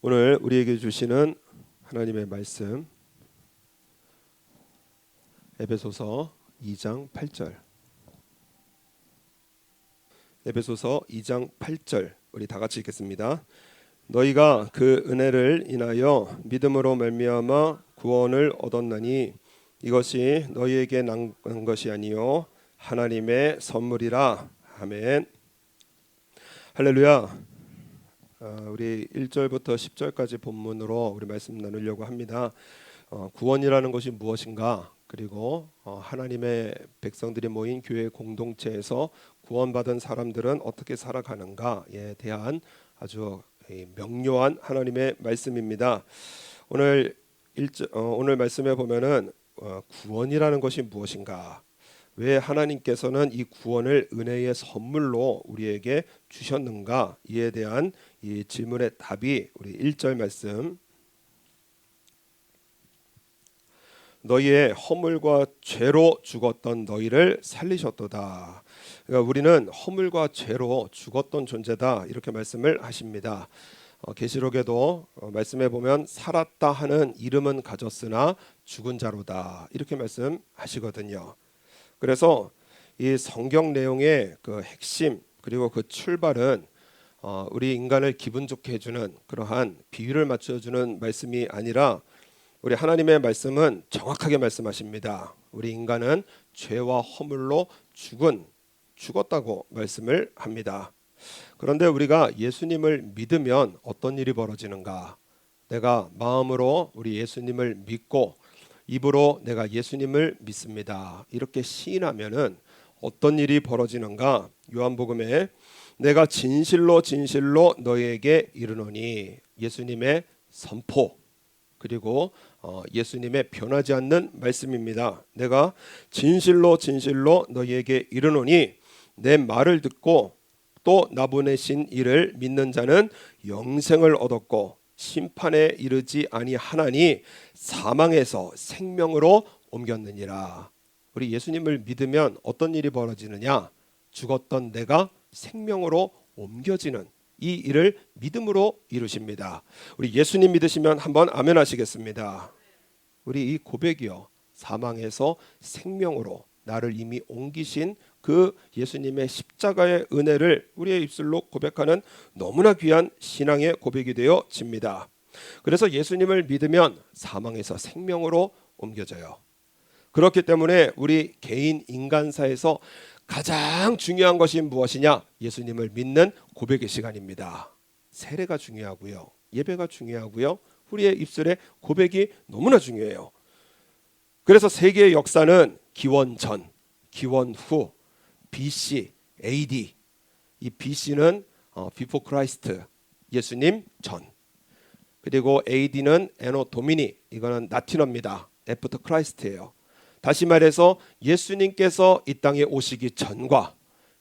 오늘 우리에게 주시는 하나님의 말씀 에베소서 2장 8절. 에베소서 2장 8절 우리 다 같이 읽겠습니다. 너희가 그 은혜를 인하여 믿음으로 말미암아 구원을 얻었나니 이것이 너희에게 난 것이 아니요 하나님의 선물이라. 아멘. 할렐루야. 우리 1절부터 10절까지 본문으로 우리 말씀 나누려고 합니다. 구원이라는 것이 무엇인가, 그리고 하나님의 백성들이 모인 교회 공동체에서 구원받은 사람들은 어떻게 살아가는가에 대한 아주 명료한 하나님의 말씀입니다. 오늘 말씀에 보면은 구원이라는 것이 무엇인가, 왜 하나님께서는 이 구원을 은혜의 선물로 우리에게 주셨는가, 이에 대한 이 질문의 답이 우리 1절 말씀, 너희의 허물과 죄로 죽었던 너희를 살리셨도다. 그러니까 우리는 허물과 죄로 죽었던 존재다, 이렇게 말씀을 하십니다. 계시록에도 말씀해 보면 살았다 하는 이름은 가졌으나 죽은 자로다, 이렇게 말씀하시거든요. 그래서 이 성경 내용의 그 핵심, 그리고 그 출발은 우리 인간을 기분 좋게 해주는 그러한 비유를 맞춰주는 말씀이 아니라, 우리 하나님의 말씀은 정확하게 말씀하십니다. 우리 인간은 죄와 허물로 죽었다고 말씀을 합니다. 그런데 우리가 예수님을 믿으면 어떤 일이 벌어지는가? 내가 마음으로 우리 예수님을 믿고 입으로 내가 예수님을 믿습니다, 이렇게 시인하면은 어떤 일이 벌어지는가? 요한복음에 내가 진실로 진실로 너희에게 이르노니, 예수님의 선포, 그리고 예수님의 변하지 않는 말씀입니다. 내가 진실로 진실로 너희에게 이르노니 내 말을 듣고 또 나 보내신 이를 믿는 자는 영생을 얻었고 심판에 이르지 아니하나니 사망에서 생명으로 옮겼느니라. 우리 예수님을 믿으면 어떤 일이 벌어지느냐? 죽었던 내가 생명으로 옮겨지는 이 일을 믿음으로 이루십니다. 우리 예수님 믿으시면 한번 아멘 하시겠습니다. 우리 이 고백이요, 사망에서 생명으로 나를 이미 옮기신 그 예수님의 십자가의 은혜를 우리의 입술로 고백하는 너무나 귀한 신앙의 고백이 되어집니다. 그래서 예수님을 믿으면 사망에서 생명으로 옮겨져요. 그렇기 때문에 우리 개인 인간사에서 가장 중요한 것이 무엇이냐? 예수님을 믿는 고백의 시간입니다. 세례가 중요하고요, 예배가 중요하고요, 우리의 입술의 고백이 너무나 중요해요. 그래서 세계의 역사는 기원 전, 기원 후, BC, AD. 이 BC는 Before Christ, 예수님 전. 그리고 AD는 Anno Domini, 이거는 라틴어입니다. After Christ예요. 다시 말해서 예수님께서 이 땅에 오시기 전과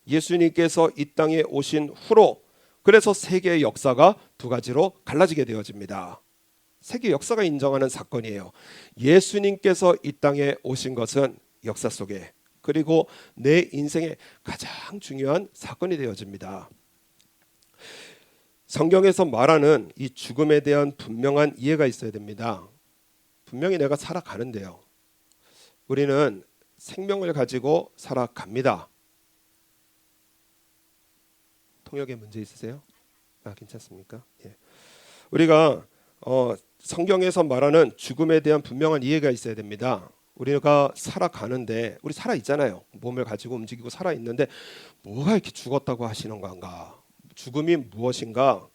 예수님께서 이 땅에 오신 후로, 그래서 세계의 역사가 두 가지로 갈라지게 되어집니다. 세계 역사가 인정하는 사건이에요. 예수님께서 이 땅에 오신 것은 역사 속에, 그리고 내 인생의 가장 중요한 사건이 되어집니다. 성경에서 말하는 이 죽음에 대한 분명한 이해가 있어야 됩니다. 분명히 내가 살아가는데요, 우리는 생명을 가지고 살아갑니다. 통역에 문제 있으세요? 괜찮습니까? 예. 우리가 성경에서 말하는 죽음에 대한 분명한 이해가 있어야 됩니다. 우리가 살아가는데, 우리 살아있잖아요. 몸을 가지고 움직이고 살아있는데 뭐가 이렇게 죽었다고 하시는 건가? 죽음이 무엇인가?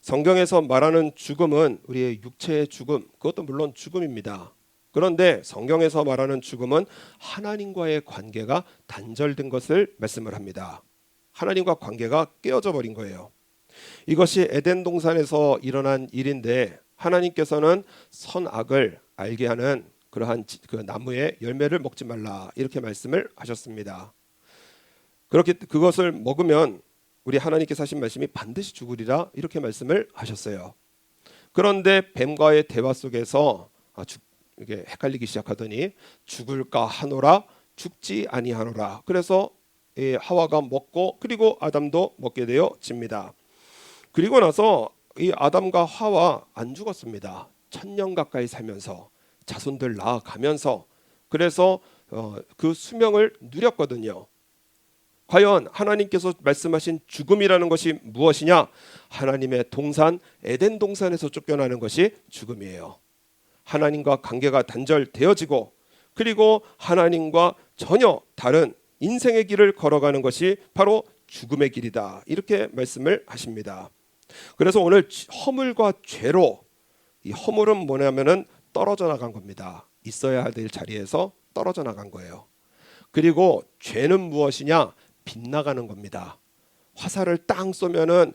성경에서 말하는 죽음은 우리의 육체의 죽음, 그것도 물론 죽음입니다. 그런데 성경에서 말하는 죽음은 하나님과의 관계가 단절된 것을 말씀을 합니다. 하나님과 관계가 깨어져 버린 거예요. 이것이 에덴 동산에서 일어난 일인데, 하나님께서는 선악을 알게 하는 그러한 그 나무의 열매를 먹지 말라, 이렇게 말씀을 하셨습니다. 그렇게 그것을 먹으면 우리 하나님께서 하신 말씀이 반드시 죽으리라, 이렇게 말씀을 하셨어요. 그런데 뱀과의 대화 속에서 이게 헷갈리기 시작하더니 죽을까 하노라, 죽지 아니하노라. 그래서 하와가 먹고, 그리고 아담도 먹게 되어집니다. 그리고 나서 이 아담과 하와 안 죽었습니다. 1000년 가까이 살면서 자손들 낳아가면서 그래서 그 수명을 누렸거든요. 과연 하나님께서 말씀하신 죽음이라는 것이 무엇이냐? 하나님의 동산 에덴 동산에서 쫓겨나는 것이 죽음이에요. 하나님과 관계가 단절되어지고 그리고 하나님과 전혀 다른 인생의 길을 걸어가는 것이 바로 죽음의 길이다. 이렇게 말씀을 하십니다. 그래서 오늘 허물과 죄로, 이 허물은 뭐냐면은 떨어져 나간 겁니다. 있어야 될 자리에서 떨어져 나간 거예요. 그리고 죄는 무엇이냐? 빗나가는 겁니다. 화살을 땅 쏘면은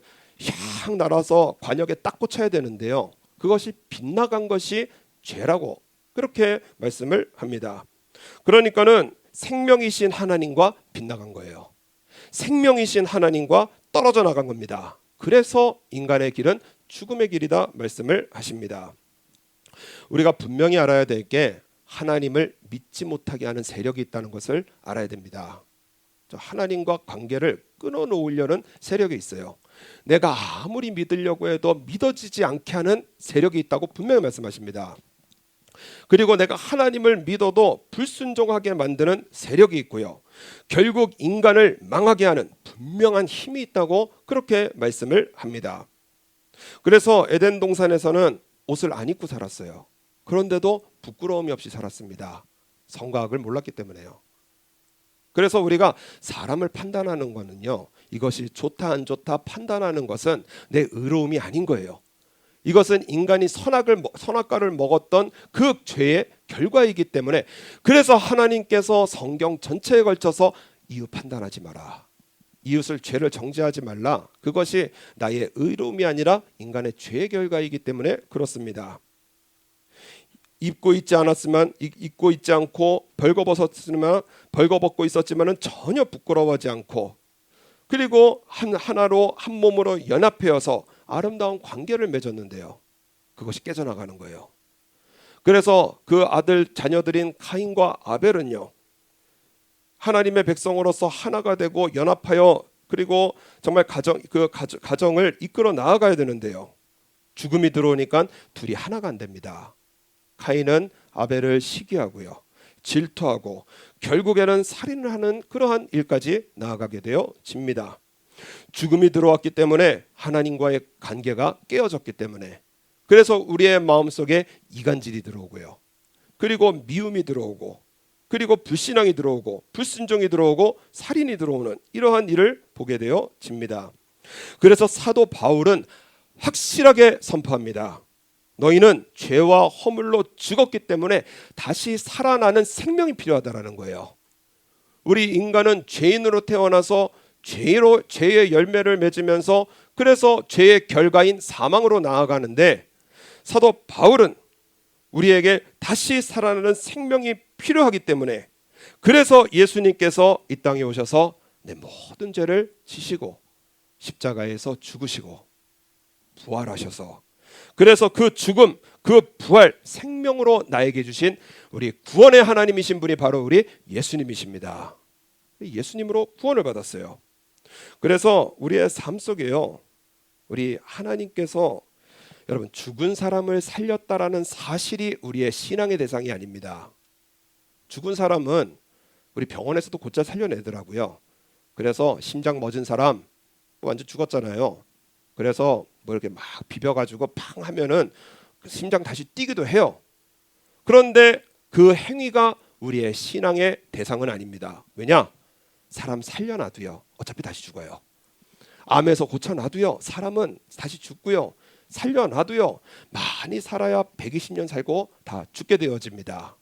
향 날아서 관역에 딱 꽂혀야 되는데요. 그것이 빗나간 것이 죄라고 그렇게 말씀을 합니다. 그러니까는 생명이신 하나님과 빗나간 거예요. 생명이신 하나님과 떨어져 나간 겁니다. 그래서 인간의 길은 죽음의 길이다 말씀을 하십니다. 우리가 분명히 알아야 될 게 하나님을 믿지 못하게 하는 세력이 있다는 것을 알아야 됩니다. 하나님과 관계를 끊어놓으려는 세력이 있어요. 내가 아무리 믿으려고 해도 믿어지지 않게 하는 세력이 있다고 분명히 말씀하십니다. 그리고 내가 하나님을 믿어도 불순종하게 만드는 세력이 있고요. 결국 인간을 망하게 하는 분명한 힘이 있다고 그렇게 말씀을 합니다. 그래서 에덴 동산에서는 옷을 안 입고 살았어요. 그런데도 부끄러움이 없이 살았습니다. 성과학을 몰랐기 때문에요. 그래서 우리가 사람을 판단하는 거는요, 이것이 좋다 안 좋다 판단하는 것은 내 의로움이 아닌 거예요. 이것은 인간이 선악과를 먹었던 그 죄의 결과이기 때문에, 그래서 하나님께서 성경 전체에 걸쳐서 이웃 판단하지 마라, 이웃을 죄를 정죄하지 말라, 그것이 나의 의로움이 아니라 인간의 죄의 결과이기 때문에 그렇습니다. 입고 있지 않고 벌거벗고 있었지만은 전혀 부끄러워하지 않고, 그리고 하나로 한 몸으로 연합하여서 아름다운 관계를 맺었는데요. 그것이 깨져나가는 거예요. 그래서 그 아들 자녀들인 카인과 아벨은요, 하나님의 백성으로서 하나가 되고 연합하여 그리고 정말 가정을 이끌어 나아가야 되는데요. 죽음이 들어오니까 둘이 하나가 안 됩니다. 카인은 아벨을 시기하고요, 질투하고 결국에는 살인을 하는 그러한 일까지 나아가게 되어집니다. 죽음이 들어왔기 때문에 하나님과의 관계가 깨어졌기 때문에, 그래서 우리의 마음속에 이간질이 들어오고요, 그리고 미움이 들어오고, 그리고 불신앙이 들어오고, 불순종이 들어오고, 살인이 들어오는 이러한 일을 보게 되어집니다. 그래서 사도 바울은 확실하게 선포합니다. 너희는 죄와 허물로 죽었기 때문에 다시 살아나는 생명이 필요하다라는 거예요. 우리 인간은 죄인으로 태어나서 죄의 열매를 맺으면서 그래서 죄의 결과인 사망으로 나아가는데, 사도 바울은 우리에게 다시 살아나는 생명이 필요하기 때문에, 그래서 예수님께서 이 땅에 오셔서 내 모든 죄를 지시고 십자가에서 죽으시고 부활하셔서, 그래서 그 죽음, 그 부활, 생명으로 나에게 주신 우리 구원의 하나님이신 분이 바로 우리 예수님이십니다. 예수님으로 구원을 받았어요. 그래서 우리의 삶 속에요, 우리 하나님께서 여러분 죽은 사람을 살렸다라는 사실이 우리의 신앙의 대상이 아닙니다. 죽은 사람은 우리 병원에서도 곧잘 살려내더라고요. 그래서 심장 멎은 사람 완전 죽었잖아요. 그래서 뭐 이렇게 막 비벼가지고 팡 하면은 심장 다시 뛰기도 해요. 그런데 그 행위가 우리의 신앙의 대상은 아닙니다. 왜냐? 사람 살려놔도요, 어차피 다시 죽어요. 암에서 고쳐놔도요, 사람은 다시 죽고요. 살려놔도요, 많이 살아야 120년 살고 다 죽게 되어집니다.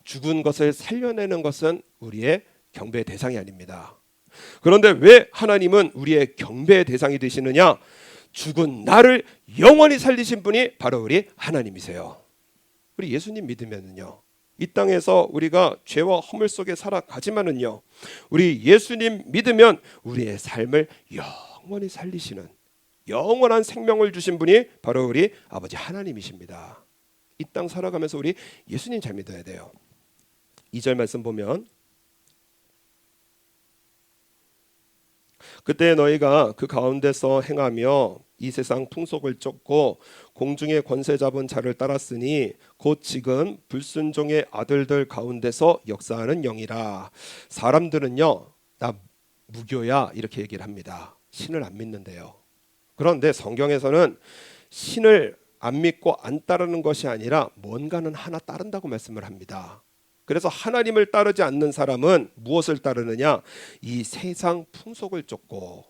죽은 것을 살려내는 것은 우리의 경배의 대상이 아닙니다. 그런데 왜 하나님은 우리의 경배의 대상이 되시느냐? 죽은 나를 영원히 살리신 분이 바로 우리 하나님이세요. 우리 예수님 믿으면은요, 이 땅에서 우리가 죄와 허물 속에 살아가지만은요, 우리 예수님 믿으면 우리의 삶을 영원히 살리시는 영원한 생명을 주신 분이 바로 우리 아버지 하나님이십니다. 이 땅 살아가면서 우리 예수님 잘 믿어야 돼요. 2절 말씀 보면, 그때 너희가 그 가운데서 행하며 이 세상 풍속을 쫓고 공중의 권세 잡은 자를 따랐으니 곧 지금 불순종의 아들들 가운데서 역사하는 영이라. 사람들은요, 나 무교야 이렇게 얘기를 합니다. 신을 안 믿는데요. 그런데 성경에서는 신을 안 믿고 안 따르는 것이 아니라 뭔가는 하나 따른다고 말씀을 합니다. 그래서 하나님을 따르지 않는 사람은 무엇을 따르느냐? 이 세상 풍속을 쫓고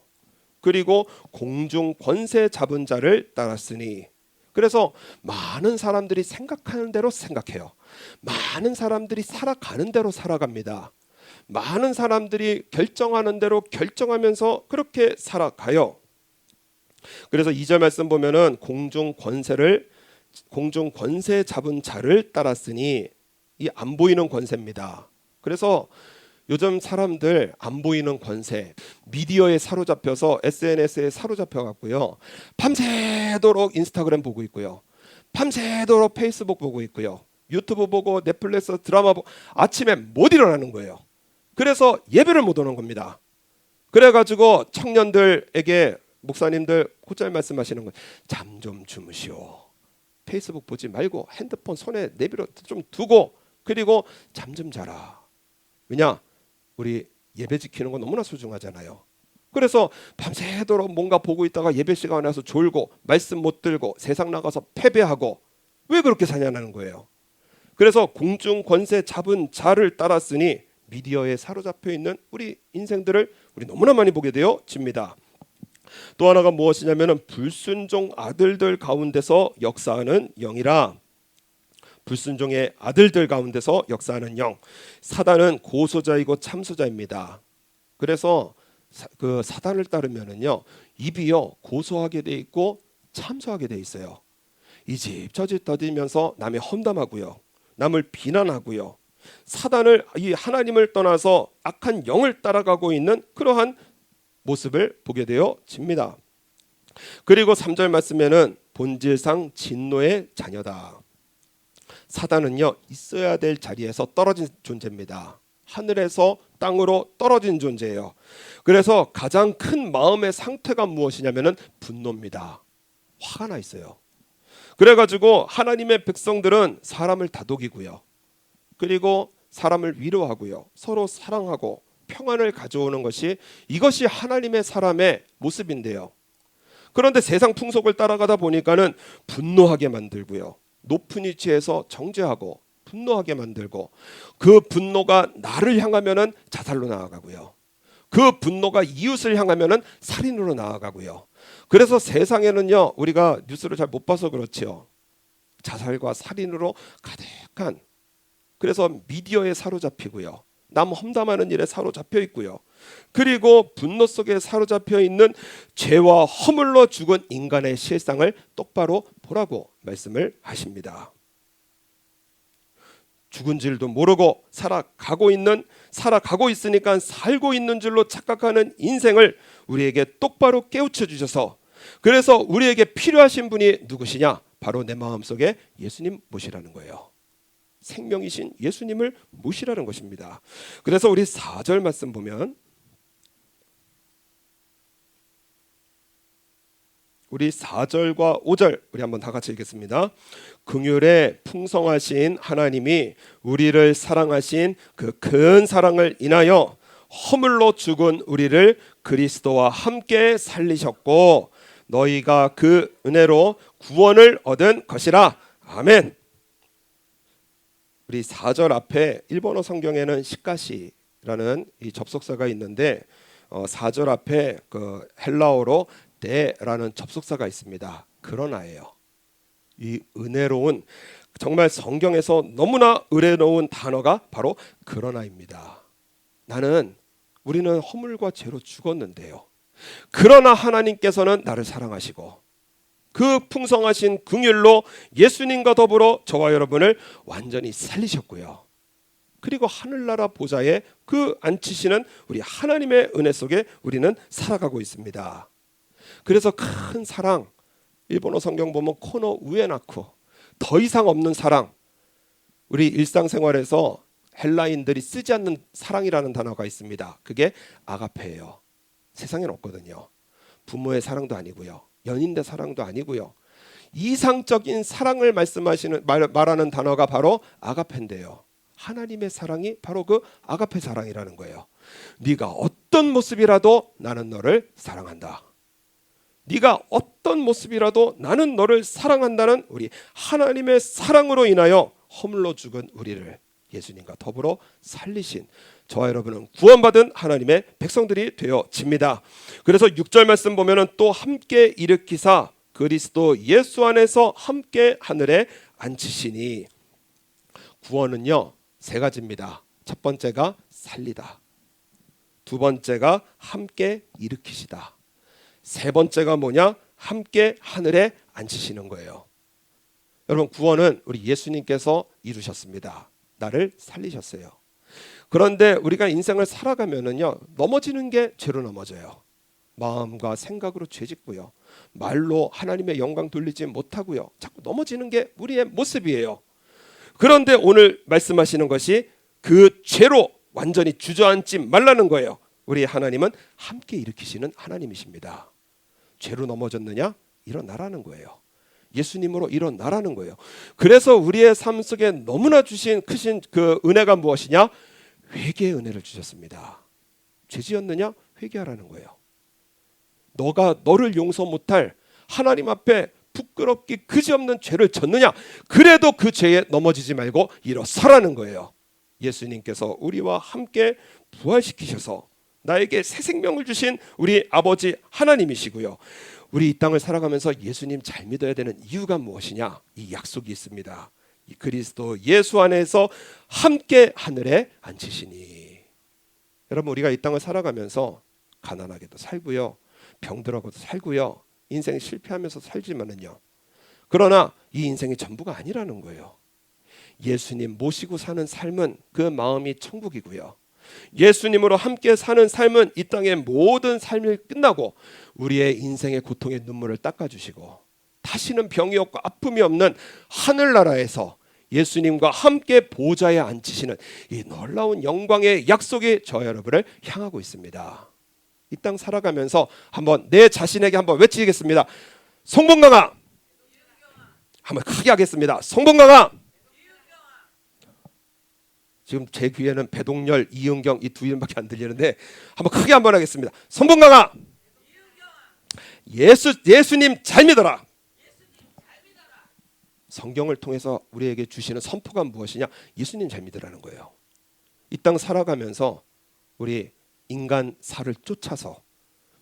그리고 공중 권세 잡은 자를 따랐으니. 그래서 많은 사람들이 생각하는 대로 생각해요. 많은 사람들이 살아가는 대로 살아갑니다. 많은 사람들이 결정하는 대로 결정하면서 그렇게 살아가요. 그래서 2절 말씀 보면은 공중 권세 잡은 자를 따랐으니, 이 안 보이는 권세입니다. 그래서 요즘 사람들 안 보이는 권세, 미디어에 사로잡혀서 SNS에 사로잡혀 갖고요, 밤새도록 인스타그램 보고 있고요, 밤새도록 페이스북 보고 있고요, 유튜브 보고 넷플릭스 드라마 보고 아침에 못 일어나는 거예요. 그래서 예배를 못 오는 겁니다. 그래가지고 청년들에게 목사님들 곧잘 말씀하시는 거예요. 잠 좀 주무시오. 페이스북 보지 말고 핸드폰 손에 내비로 좀 두고 그리고 잠 좀 자라. 왜냐? 우리 예배 지키는 거 너무나 소중하잖아요. 그래서 밤새도록 뭔가 보고 있다가 예배 시간에 와서 졸고 말씀 못 들고 세상 나가서 패배하고, 왜 그렇게 사냐는 거예요. 그래서 공중 권세 잡은 자를 따랐으니 미디어에 사로잡혀 있는 우리 인생들을 우리 너무나 많이 보게 되어집니다. 또 하나가 무엇이냐면은 불순종 아들들 가운데서 역사하는 영이라. 불순종의 아들들 가운데서 역사하는 영. 사단은 고소자이고 참소자입니다. 그래서 그 사단을 따르면은요, 입이요 고소하게 돼 있고 참소하게 돼 있어요. 이 집 저 집 떠들면서 남의 험담하고요, 남을 비난하고요, 사단을, 이 하나님을 떠나서 악한 영을 따라가고 있는 그러한 모습을 보게 되어집니다. 그리고 3절 말씀에는 본질상 진노의 자녀다. 사단은요, 있어야 될 자리에서 떨어진 존재입니다. 하늘에서 땅으로 떨어진 존재예요. 그래서 가장 큰 마음의 상태가 무엇이냐면은 분노입니다. 화가 나 있어요. 그래가지고 하나님의 백성들은 사람을 다독이고요, 그리고 사람을 위로하고요, 서로 사랑하고 평안을 가져오는 것이, 이것이 하나님의 사람의 모습인데요. 그런데 세상 풍속을 따라가다 보니까는 분노하게 만들고요, 높은 위치에서 정죄하고 분노하게 만들고, 그 분노가 나를 향하면은 자살로 나아가고요, 그 분노가 이웃을 향하면은 살인으로 나아가고요. 그래서 세상에는요, 우리가 뉴스를 잘 못 봐서 그렇지요, 자살과 살인으로 가득한, 그래서 미디어에 사로잡히고요, 남 험담하는 일에 사로잡혀 있고요, 그리고 분노 속에 사로잡혀 있는 죄와 허물로 죽은 인간의 실상을 똑바로 보라고 말씀을 하십니다. 죽은 줄도 모르고 살아가고 있으니까 살고 있는 줄로 착각하는 인생을 우리에게 똑바로 깨우쳐 주셔서, 그래서 우리에게 필요하신 분이 누구시냐? 바로 내 마음속에 예수님 모시라는 거예요. 생명이신 예수님을 모시라는 것입니다. 그래서 우리 4절 말씀 보면, 우리 4절과 5절 우리 한번 다 같이 읽겠습니다. 긍휼에 풍성하신 하나님이 우리를 사랑하신 그 큰 사랑을 인하여 허물로 죽은 우리를 그리스도와 함께 살리셨고 너희가 그 은혜로 구원을 얻은 것이라. 아멘. 우리 4절 앞에 일본어 성경에는 시카시라는 이 접속사가 있는데 4절 앞에 그 헬라어로 데라는 접속사가 있습니다. 그러나예요. 이 은혜로운, 정말 성경에서 너무나 은혜로운 단어가 바로 그러나입니다. 우리는 허물과 죄로 죽었는데요, 그러나 하나님께서는 나를 사랑하시고 그 풍성하신 긍휼로 예수님과 더불어 저와 여러분을 완전히 살리셨고요, 그리고 하늘나라 보좌에 그 앉히시는 우리 하나님의 은혜 속에 우리는 살아가고 있습니다. 그래서 큰 사랑, 일본어 성경 보면 코노 우에나쿠, 더 이상 없는 사랑, 우리 일상생활에서 헬라인들이 쓰지 않는 사랑이라는 단어가 있습니다. 그게 아가페예요. 세상엔 없거든요. 부모의 사랑도 아니고요, 연인의 사랑도 아니고요. 이상적인 사랑을 말하는 단어가 바로 아가페인데요. 하나님의 사랑이 바로 그 아가페 사랑이라는 거예요. 네가 어떤 모습이라도 나는 너를 사랑한다. 네가 어떤 모습이라도 나는 너를 사랑한다는 우리 하나님의 사랑으로 인하여 허물로 죽은 우리를 예수님과 더불어 살리신 저와 여러분은 구원받은 하나님의 백성들이 되어집니다. 그래서 6절 말씀 보면은 또 함께 일으키사 그리스도 예수 안에서 함께 하늘에 앉히시니. 구원은요 3가지입니다. 첫 번째가 살리다, 두 번째가 함께 일으키시다, 세 번째가 뭐냐? 함께 하늘에 앉히시는 거예요. 여러분, 구원은 우리 예수님께서 이루셨습니다. 나를 살리셨어요. 그런데 우리가 인생을 살아가면은요 넘어지는 게 죄로 넘어져요. 마음과 생각으로 죄짓고요, 말로 하나님의 영광 돌리지 못하고요, 자꾸 넘어지는 게 우리의 모습이에요. 그런데 오늘 말씀하시는 것이 그 죄로 완전히 주저앉지 말라는 거예요. 우리 하나님은 함께 일으키시는 하나님이십니다. 죄로 넘어졌느냐? 일어나라는 거예요. 예수님으로 일어나라는 거예요. 그래서 우리의 삶 속에 너무나 주신 크신 그 은혜가 무엇이냐? 회개의 은혜를 주셨습니다. 죄 지었느냐? 회개하라는 거예요. 너가 너를 용서 못할 하나님 앞에 부끄럽기 그지없는 죄를 졌느냐? 그래도 그 죄에 넘어지지 말고 일어서라는 거예요. 예수님께서 우리와 함께 부활시키셔서 나에게 새 생명을 주신 우리 아버지 하나님이시고요, 우리 이 땅을 살아가면서 예수님 잘 믿어야 되는 이유가 무엇이냐? 이 약속이 있습니다. 이 그리스도 예수 안에서 함께 하늘에 앉히시니. 여러분, 우리가 이 땅을 살아가면서 가난하게도 살고요, 병들하고도 살고요, 인생 실패하면서 살지만은요, 그러나 이 인생이 전부가 아니라는 거예요. 예수님 모시고 사는 삶은 그 마음이 천국이고요, 예수님으로 함께 사는 삶은 이 땅의 모든 삶이 끝나고 우리의 인생의 고통의 눈물을 닦아주시고 다시는 병이 없고 아픔이 없는 하늘나라에서 예수님과 함께 보좌에 앉히시는 이 놀라운 영광의 약속이 저와 여러분을 향하고 있습니다. 이 땅 살아가면서 한번 내 자신에게 한번 외치겠습니다. 성봉강아. 한번 크게 하겠습니다. 성봉강아. 지금 제 귀에는 배동열, 이은경 이 두 이름밖에 안 들리는데 한번 크게 한번 하겠습니다. 성봉강아. 예수님 잘 믿어라. 성경을 통해서 우리에게 주시는 선포가 무엇이냐? 예수님 잘 믿으라는 거예요. 이 땅 살아가면서 우리 인간사를 쫓아서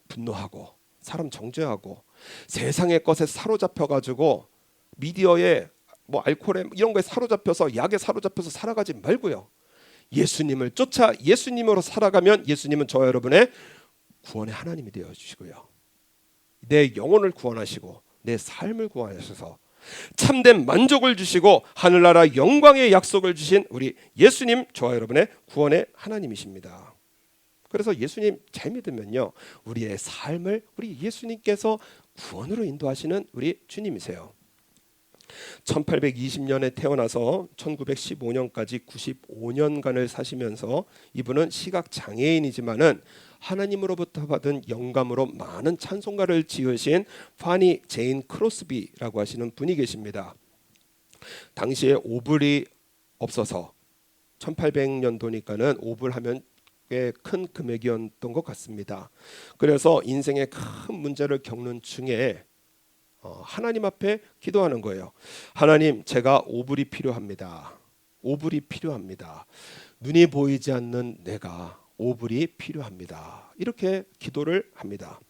분노하고 사람 정죄하고 세상의 것에 사로잡혀가지고 미디어에 뭐 알코올에 이런 거에 사로잡혀서 약에 사로잡혀서 살아가지 말고요, 예수님을 쫓아 예수님으로 살아가면 예수님은 저와 여러분의 구원의 하나님이 되어주시고요, 내 영혼을 구원하시고 내 삶을 구원하셔서 참된 만족을 주시고 하늘나라 영광의 약속을 주신 우리 예수님, 저와 여러분의 구원의 하나님이십니다. 그래서 예수님 잘 믿으면요, 우리의 삶을 우리 예수님께서 구원으로 인도하시는 우리 주님이세요. 1820년에 태어나서 1915년까지 95년간을 사시면서 이분은 시각장애인이지만은 하나님으로부터 받은 영감으로 많은 찬송가를 지으신 파니 제인 크로스비라고 하시는 분이 계십니다. 당시에 오불이 없어서 1800년도니까는 오불 하면 꽤 큰 금액이었던 것 같습니다. 그래서 인생의 큰 문제를 겪는 중에 하나님 앞에 기도하는 거예요. 하나님, 제가 오불이 필요합니다. 오불이 필요합니다. 눈이 보이지 않는 내가 오불이 필요합니다. 이렇게 기도를 합니다.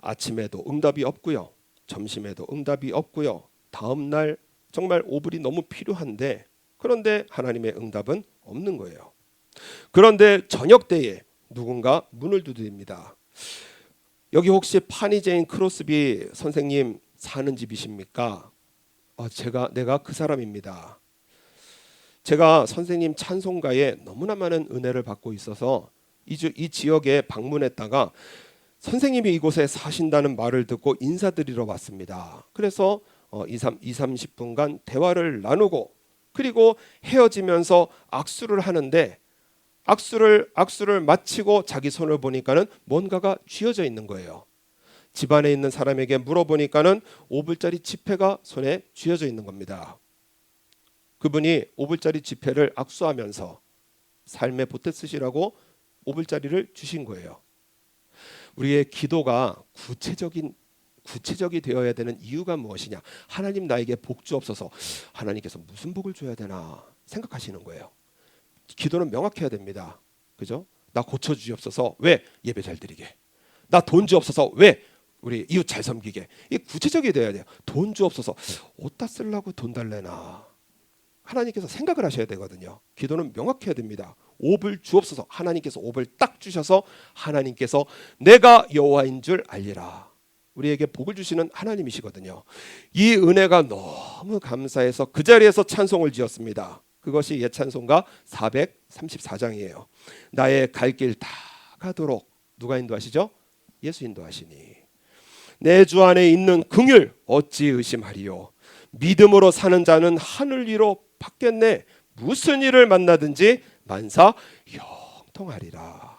아침에도 응답이 없고요, 점심에도 응답이 없고요, 다음 날 정말 오불이 너무 필요한데 그런데 하나님의 응답은 없는 거예요. 그런데 저녁 때에 누군가 문을 두드립니다. 여기 혹시 파니 제인 크로스비 선생님 사는 집이십니까? 내가 그 사람입니다. 제가 선생님 찬송가에 너무나 많은 은혜를 받고 있어서 이 지역에 방문했다가 선생님이 이곳에 사신다는 말을 듣고 인사드리러 왔습니다. 그래서 20-30분간 대화를 나누고 그리고 헤어지면서 악수를 하는데 악수를 마치고 자기 손을 보니까는 뭔가가 쥐어져 있는 거예요. 집안에 있는 사람에게 물어보니까는 5불짜리 지폐가 손에 쥐어져 있는 겁니다. 그분이 5불짜리 지폐를 악수하면서 삶에 보태 쓰시라고 5불짜리를 주신 거예요. 우리의 기도가 구체적이 되어야 되는 이유가 무엇이냐? 하나님 나에게 복 주옵소서. 하나님께서 무슨 복을 줘야 되나 생각하시는 거예요. 기도는 명확해야 됩니다. 그죠? 나 고쳐 주옵소서. 왜? 예배 잘 드리게. 나 돈 주옵소서. 왜? 우리 이웃 잘 섬기게. 이게 구체적이 돼야 돼요. 돈 주옵소서. 어디다 쓰려고 돈 달래나. 하나님께서 생각을 하셔야 되거든요. 기도는 명확해야 됩니다. 5불 주옵소서. 하나님께서 5불 딱 주셔서 하나님께서 내가 여호와인 줄 알리라. 우리에게 복을 주시는 하나님이시거든요. 이 은혜가 너무 감사해서 그 자리에서 찬송을 지었습니다. 그것이 예찬송가 434장이에요. 나의 갈 길 다 가도록 누가 인도하시죠? 예수 인도하시니. 내 주 안에 있는 긍휼 어찌 의심하리요. 믿음으로 사는 자는 하늘 위로 받겠네. 무슨 일을 만나든지 만사 형통하리라.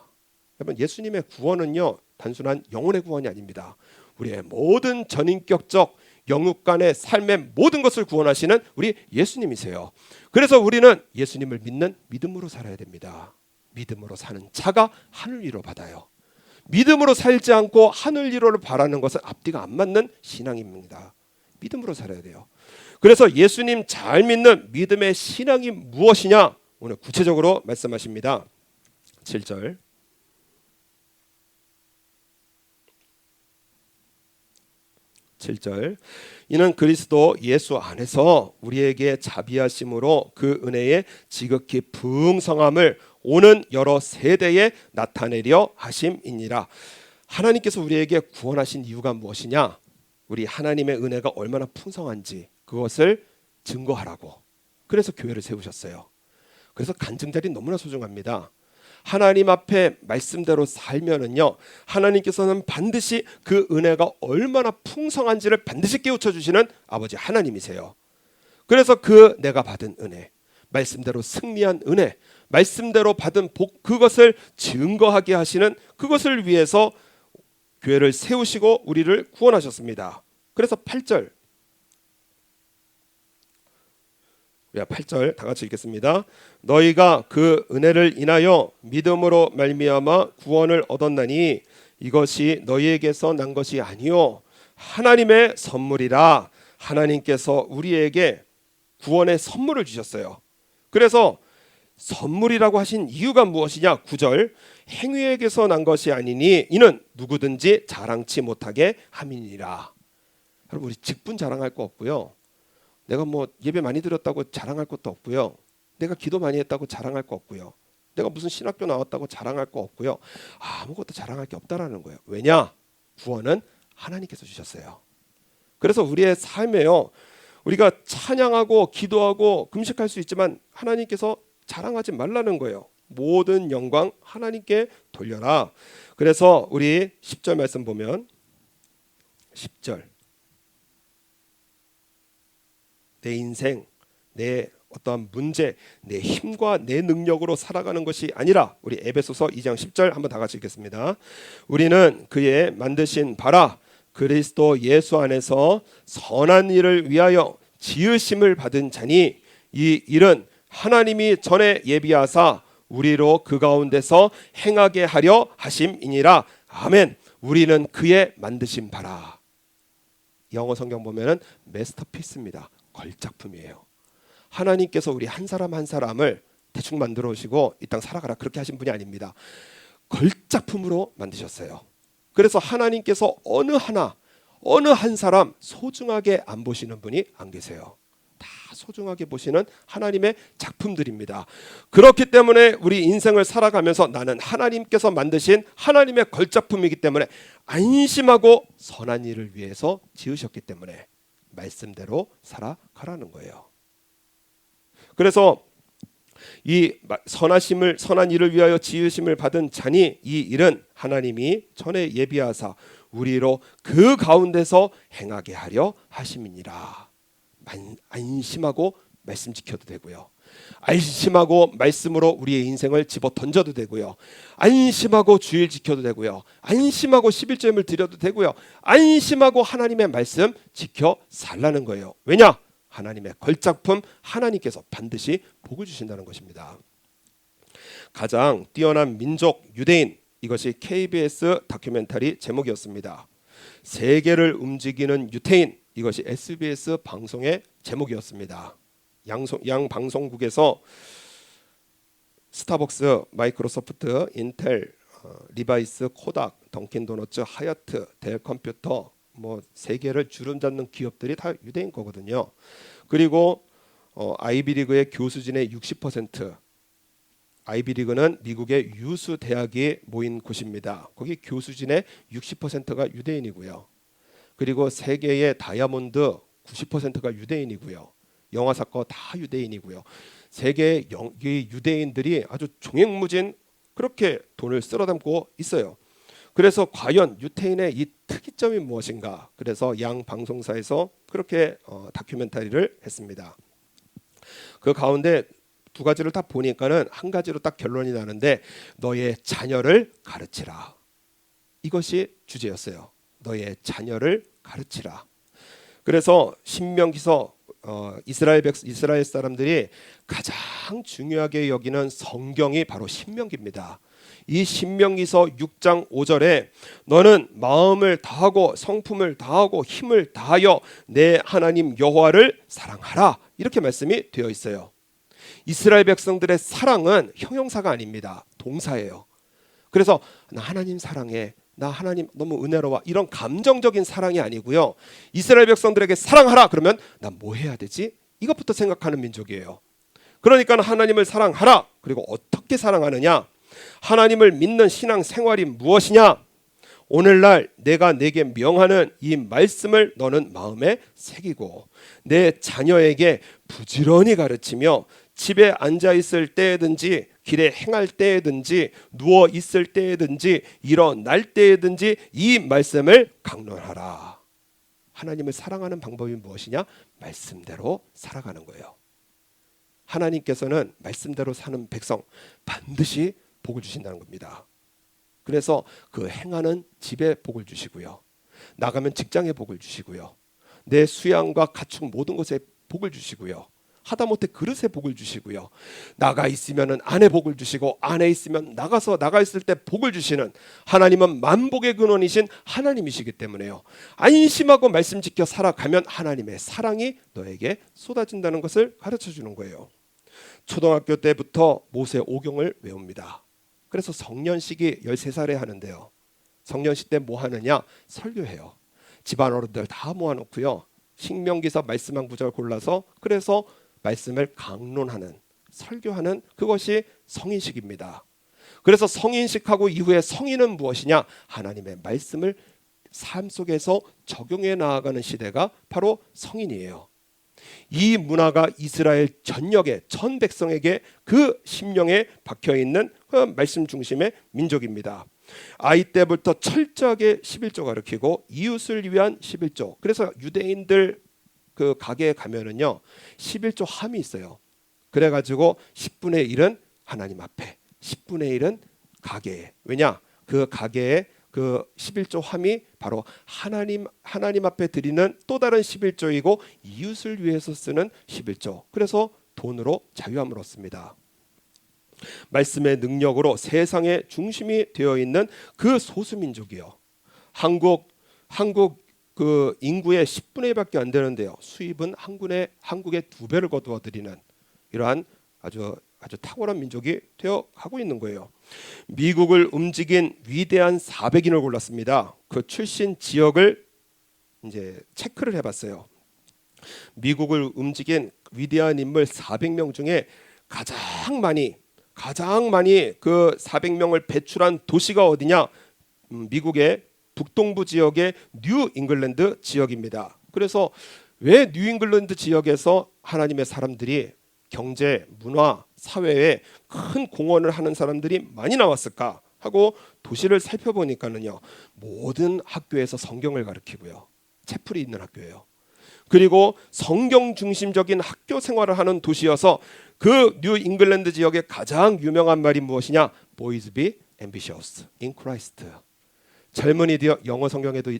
여러분, 예수님의 구원은요 단순한 영혼의 구원이 아닙니다. 우리의 모든 전인격적 영육간의 삶의 모든 것을 구원하시는 우리 예수님이세요. 그래서 우리는 예수님을 믿는 믿음으로 살아야 됩니다. 믿음으로 사는 자가 하늘 위로 받아요. 믿음으로 살지 않고 하늘 위로를 바라는 것은 앞뒤가 안 맞는 신앙입니다. 믿음으로 살아야 돼요. 그래서 예수님 잘 믿는 믿음의 신앙이 무엇이냐? 오늘 구체적으로 말씀하십니다. 7절. 이는 그리스도 예수 안에서 우리에게 자비하심으로 그 은혜의 지극히 풍성함을 오는 여러 세대에 나타내려 하심이니라. 하나님께서 우리에게 구원하신 이유가 무엇이냐? 우리 하나님의 은혜가 얼마나 풍성한지 그것을 증거하라고. 그래서 교회를 세우셨어요. 그래서 간증자리 너무나 소중합니다. 하나님 앞에 말씀대로 살면은요, 하나님께서는 반드시 그 은혜가 얼마나 풍성한지를 반드시 깨우쳐 주시는 아버지 하나님이세요. 그래서 그 내가 받은 은혜, 말씀대로 승리한 은혜, 말씀대로 받은 복, 그것을 증거하게 하시는 그것을 위해서 교회를 세우시고 우리를 구원하셨습니다. 그래서 8절 다 같이 읽겠습니다. 너희가 그 은혜를 인하여 믿음으로 말미암아 구원을 얻었나니 이것이 너희에게서 난 것이 아니요 하나님의 선물이라. 하나님께서 우리에게 구원의 선물을 주셨어요. 그래서 선물이라고 하신 이유가 무엇이냐? 9절 행위에게서 난 것이 아니니 이는 누구든지 자랑치 못하게 함이니라. 여러분, 우리 직분 자랑할 거 없고요. 내가 뭐 예배 많이 드렸다고 자랑할 것도 없고요. 내가 기도 많이 했다고 자랑할 거 없고요. 내가 무슨 신학교 나왔다고 자랑할 거 없고요. 아무것도 자랑할 게 없다라는 거예요. 왜냐? 구원은 하나님께서 주셨어요. 그래서 우리의 삶에요, 우리가 찬양하고 기도하고 금식할 수 있지만 하나님께서 자랑하지 말라는 거예요. 모든 영광 하나님께 돌려라. 그래서 우리 10절 말씀 보면 10절 내 인생, 내 어떠한 문제, 내 힘과 내 능력으로 살아가는 것이 아니라, 우리 에베소서 2장 10절 한번 다 같이 읽겠습니다. 우리는 그의 만드신 바라 그리스도 예수 안에서 선한 일을 위하여 지으심을 받은 자니 이 일은 하나님이 전에 예비하사 우리로 그 가운데서 행하게 하려 하심이니라. 아멘. 우리는 그의 만드신 바라. 영어 성경 보면은 마스터피스입니다. 걸작품이에요. 하나님께서 우리 한 사람 한 사람을 대충 만들어 오시고 이 땅 살아가라 그렇게 하신 분이 아닙니다. 걸작품으로 만드셨어요. 그래서 하나님께서 어느 한 사람 소중하게 안 보시는 분이 안 계세요. 다 소중하게 보시는 하나님의 작품들입니다. 그렇기 때문에 우리 인생을 살아가면서 나는 하나님께서 만드신 하나님의 걸작품이기 때문에 안심하고 선한 일을 위해서 지으셨기 때문에 말씀대로 살아가라는 거예요. 그래서 이 선한 일을 위하여 지으심을 받은 자니 이 일은 하나님이 전에 예비하사 우리로 그 가운데서 행하게 하려 하심이니라. 안심하고 말씀 지켜도 되고요. 안심하고 말씀으로 우리의 인생을 집어 던져도 되고요. 안심하고 주일 지켜도 되고요. 안심하고 11조임을 드려도 되고요. 안심하고 하나님의 말씀 지켜 살라는 거예요. 왜냐? 하나님의 걸작품 하나님께서 반드시 복을 주신다는 것입니다. 가장 뛰어난 민족 유대인, 이것이 KBS 다큐멘터리 제목이었습니다. 세계를 움직이는 유태인, 이것이 SBS 방송의 제목이었습니다. 양 방송국에서 스타벅스, 마이크로소프트, 인텔, 리바이스, 코닥, 던킨도너츠, 하얏트, 델컴퓨터, 뭐 세계를 주름잡는 기업들이 다 유대인 거거든요. 그리고 아이비리그의 교수진의 60%, 아이비리그는 미국의 유수 대학이 모인 곳입니다. 거기 교수진의 60%가 유대인이고요. 그리고 세계의 다이아몬드 90%가 유대인이고요. 영화사건 다 유대인이고요. 세계 유대인들이 아주 종횡무진 그렇게 돈을 쓸어담고 있어요. 그래서 과연 유태인의 이 특이점이 무엇인가? 그래서 양 방송사에서 그렇게 다큐멘터리를 했습니다. 그 가운데 두 가지를 다 보니까는 한 가지로 딱 결론이 나는데, 너의 자녀를 가르치라. 이것이 주제였어요. 너의 자녀를 가르치라. 그래서 신명기서 이스라엘 사람들이 가장 중요하게 여기는 성경이 바로 신명기입니다. 이 신명기서 6장 5절에 너는 마음을 다하고 성품을 다하고 힘을 다하여 내 하나님 여호와를 사랑하라, 이렇게 말씀이 되어 있어요. 이스라엘 백성들의 사랑은 형용사가 아닙니다. 동사예요. 그래서 나 하나님 사랑해, 나 하나님 너무 은혜로워, 이런 감정적인 사랑이 아니고요. 이스라엘 백성들에게 사랑하라 그러면 나 뭐 해야 되지? 이것부터 생각하는 민족이에요. 그러니까 하나님을 사랑하라. 그리고 어떻게 사랑하느냐? 하나님을 믿는 신앙 생활이 무엇이냐? 오늘날 내가 내게 명하는 이 말씀을 너는 마음에 새기고 내 자녀에게 부지런히 가르치며 집에 앉아 있을 때든지 길에 행할 때든지 누워 있을 때든지 일어날 때든지 이 말씀을 강론하라. 하나님을 사랑하는 방법이 무엇이냐? 말씀대로 살아가는 거예요. 하나님께서는 말씀대로 사는 백성 반드시 복을 주신다는 겁니다. 그래서 그 행하는 집에 복을 주시고요. 나가면 직장에 복을 주시고요. 내 수양과 가축 모든 것에 복을 주시고요. 하다못해 그릇에 복을 주시고요. 나가 있으면 안에 복을 주시고 안에 있으면 나가 있을 때 복을 주시는 하나님은 만복의 근원이신 하나님이시기 때문에요. 안심하고 말씀 지켜 살아가면 하나님의 사랑이 너에게 쏟아진다는 것을 가르쳐 주는 거예요. 초등학교 때부터 모세 오경을 외웁니다. 그래서 성년식이 13살에 하는데요. 성년식 때 뭐 하느냐? 설교해요. 집안 어른들 다 모아놓고요. 신명기서 말씀 한 구절 골라서 그래서 말씀을 강론하는, 설교하는, 그것이 성인식입니다. 그래서 성인식하고 이후에 성인은 무엇이냐? 하나님의 말씀을 삶 속에서 적용해 나아가는 시대가 바로 성인이에요. 이 문화가 이스라엘 전역의 전 백성에게 그 심령에 박혀있는 그 말씀 중심의 민족입니다. 아이 때부터 철저하게 11조 가르치고 이웃을 위한 11조. 그래서 유대인들 그 가게에 가면은요 11조 함이 있어요. 그래가지고 10분의 1은 하나님 앞에, 10분의 1은 가게에. 왜냐? 그 가게에 그 11조 함이 바로 하나님 앞에 드리는 또 다른 11조이고 이웃을 위해서 쓰는 11조. 그래서 돈으로 자유함을 얻습니다. 말씀의 능력으로 세상의 중심이 되어 있는 그 소수민족이요. 한국 그 인구의 10분의 1밖에 안 되는데요. 수입은 한국의 2배를 거두어 드리는 이러한 아주 탁월한 민족이 되어 가고 있는 거예요. 미국을 움직인 위대한 400인을 골랐습니다. 그 출신 지역을 이제 체크를 해봤어요. 미국을 움직인 위대한 인물 400명 중에 가장 많이 그 400명을 배출한 도시가 어디냐? 미국의 북동부 지역의 뉴 잉글랜드 지역입니다. 그래서 왜 뉴 잉글랜드 지역에서 하나님의 사람들이 경제, 문화, 사회에 큰 공헌을 하는 사람들이 많이 나왔을까 하고 도시를 살펴보니까는요 모든 학교에서 성경을 가르치고요 채플이 있는 학교예요. 그리고 성경 중심적인 학교 생활을 하는 도시여서 그 뉴 잉글랜드 지역의 가장 유명한 말이 무엇이냐? Boys be ambitious in Christ. 젊은이들 영어 성경에도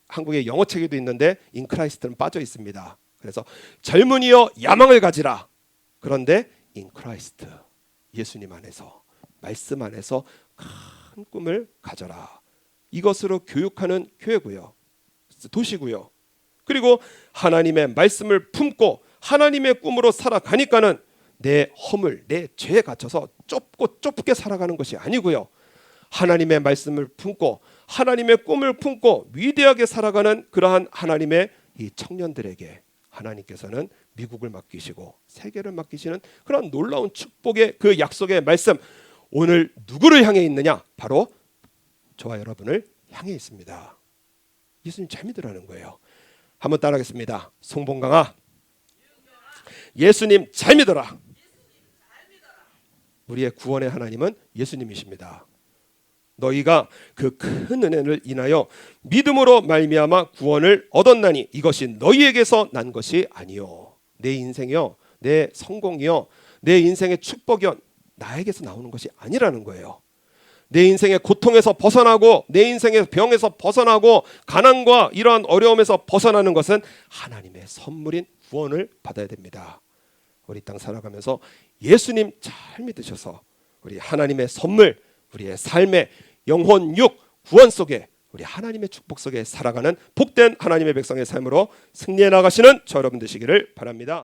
한국의 영어 책에도 있는데 in Christ는 빠져 있습니다. 그래서 젊은이여 야망을 가지라. 그런데 in Christ, 예수님 안에서, 말씀 안에서 큰 꿈을 가져라. 이것으로 교육하는 교회고요, 도시고요. 그리고 하나님의 말씀을 품고 하나님의 꿈으로 살아가니까는 내 허물, 내 죄에 갇혀서 좁게 살아가는 것이 아니고요, 하나님의 말씀을 품고 하나님의 꿈을 품고 위대하게 살아가는 그러한 하나님의 이 청년들에게 하나님께서는 미국을 맡기시고 세계를 맡기시는 그런 놀라운 축복의 그 약속의 말씀, 오늘 누구를 향해 있느냐? 바로 저와 여러분을 향해 있습니다. 예수님 잘 믿으라는 거예요. 한번 따라하겠습니다. 송봉강아, 예수님 잘 믿어라. 우리의 구원의 하나님은 예수님이십니다. 너희가 그 큰 은혜를 인하여 믿음으로 말미암아 구원을 얻었나니 이것이 너희에게서 난 것이 아니요. 내 인생이요, 내 성공이요, 내 인생의 축복이요, 나에게서 나오는 것이 아니라는 거예요. 내 인생의 고통에서 벗어나고 내 인생의 병에서 벗어나고 가난과 이러한 어려움에서 벗어나는 것은 하나님의 선물인 구원을 받아야 됩니다. 우리 땅 살아가면서 예수님 잘 믿으셔서 우리 하나님의 선물, 우리의 삶의 영혼 육 구원 속에 우리 하나님의 축복 속에 살아가는 복된 하나님의 백성의 삶으로 승리해 나가시는 저 여러분 되시기를 바랍니다.